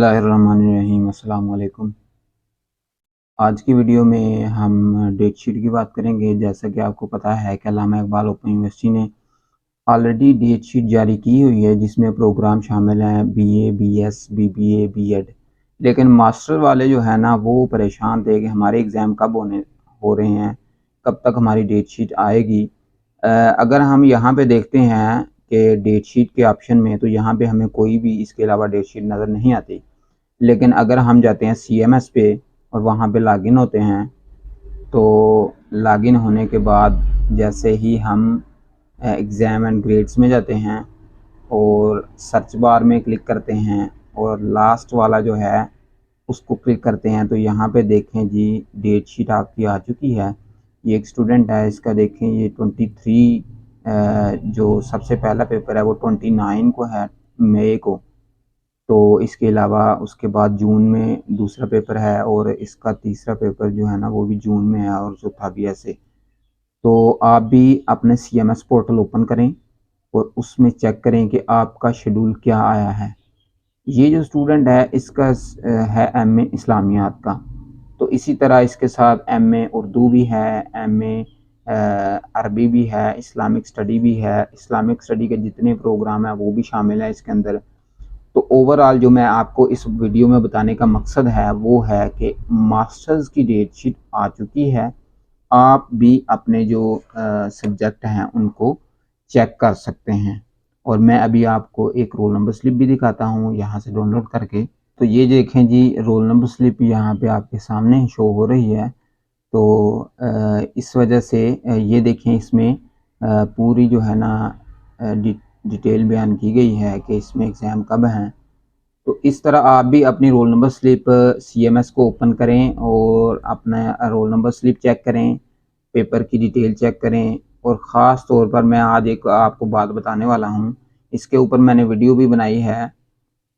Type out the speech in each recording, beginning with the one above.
बिस्मिल्लाहिर्रहमानिर्रहीम। अस्सलाम वालेकुम। आज की वीडियो में हम डेट शीट की बात करेंगे। जैसा कि आपको पता है कि अल्लामा इकबाल ओपन यूनिवर्सिटी ने ऑलरेडी डेट शीट जारी की हुई है, जिसमें प्रोग्राम शामिल हैं बीए, बीएस, बीबीए, बीएड। लेकिन मास्टर वाले जो है ना, वो परेशान थे कि हमारे एग्ज़ाम कब हो रहे हैं, कब तक हमारी डेट शीट आएगी। अगर हम यहाँ पे देखते हैं कि डेट शीट के ऑप्शन में, तो यहाँ पे हमें कोई भी इसके अलावा डेट शीट नज़र नहीं आती। लेकिन अगर हम जाते हैं सीएमएस पे और वहाँ पे लॉगिन होते हैं, तो लॉगिन होने के बाद जैसे ही हम एग्ज़ाम एंड ग्रेड्स में जाते हैं और सर्च बार में क्लिक करते हैं और लास्ट वाला जो है उसको क्लिक करते हैं, तो यहाँ पे देखें जी, डेट शीट आपकी आ चुकी है। ये एक स्टूडेंट है, इसका देखें ये 23 जो सबसे पहला पेपर है वो 29 को है, मई को। तो इसके अलावा उसके बाद जून में दूसरा पेपर है और इसका तीसरा पेपर जो है ना, वो भी जून में है और चौथा भी ऐसे। तो आप भी अपने सीएमएस पोर्टल ओपन करें और उसमें चेक करें कि आपका शेड्यूल क्या आया है। ये जो स्टूडेंट है, इसका है एमए इस्लामियात का। तो इसी तरह इसके साथ एमए उर्दू भी है, एमए अरबी भी है, इस्लामिक स्टडी भी है। इस्लामिक स्टडी के जितने प्रोग्राम हैं वो भी शामिल है इसके अंदर। तो ओवरऑल जो मैं आपको इस वीडियो में बताने का मकसद है वो है कि मास्टर्स की डेट शीट आ चुकी है। आप भी अपने जो सब्जेक्ट हैं उनको चेक कर सकते हैं। और मैं अभी आपको एक रोल नंबर स्लिप भी दिखाता हूँ यहाँ से डाउनलोड करके। तो ये देखें जी, रोल नंबर स्लिप यहाँ पे आपके सामने शो हो रही है। तो इस वजह से ये देखें, इसमें पूरी जो है ना डिटेल बयान की गई है कि इसमें एग्ज़ाम कब हैं। तो इस तरह आप भी अपनी रोल नंबर स्लिप सीएमएस को ओपन करें और अपना रोल नंबर स्लिप चेक करें, पेपर की डिटेल चेक करें। और ख़ास तौर पर मैं आज एक आपको बात बताने वाला हूँ, इसके ऊपर मैंने वीडियो भी बनाई है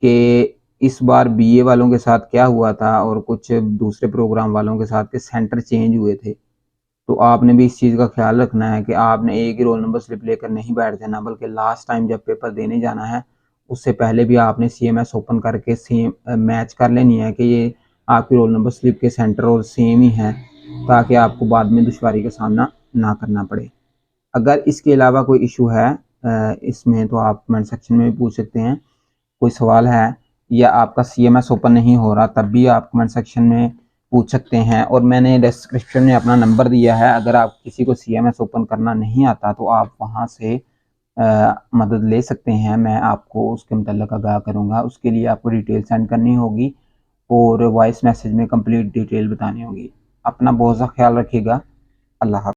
कि इस बार बीए वालों के साथ क्या हुआ था और कुछ दूसरे प्रोग्राम वालों के साथ के सेंटर चेंज हुए थे। तो आपने भी इस चीज़ का ख्याल रखना है कि आपने एक ही रोल नंबर स्लिप लेकर नहीं बैठ जाना, बल्कि लास्ट टाइम जब पेपर देने जाना है उससे पहले भी आपने सीएमएस ओपन करके सेम मैच कर लेनी है कि ये आपकी रोल नंबर स्लिप के सेंटर और सेम ही हैं, ताकि आपको बाद में दुश्वारी का सामना ना करना पड़े। अगर इसके अलावा कोई इशू है इसमें, तो आप कमेंट सेक्शन में भी पूछ सकते हैं। कोई सवाल है या आपका सीएमएस ओपन नहीं हो रहा, तब भी आप कमेंट सेक्शन में पूछ सकते हैं। और मैंने डिस्क्रिप्शन में अपना नंबर दिया है, अगर आप किसी को सीएमएस ओपन करना नहीं आता तो आप वहां से मदद ले सकते हैं। मैं आपको उसके मतलब आगाह करूँगा। उसके लिए आपको डिटेल सेंड करनी होगी और वॉइस मैसेज में कंप्लीट डिटेल बतानी होगी। अपना बहुत सा ख्याल रखिएगा। अल्लाह हाफ़िज़।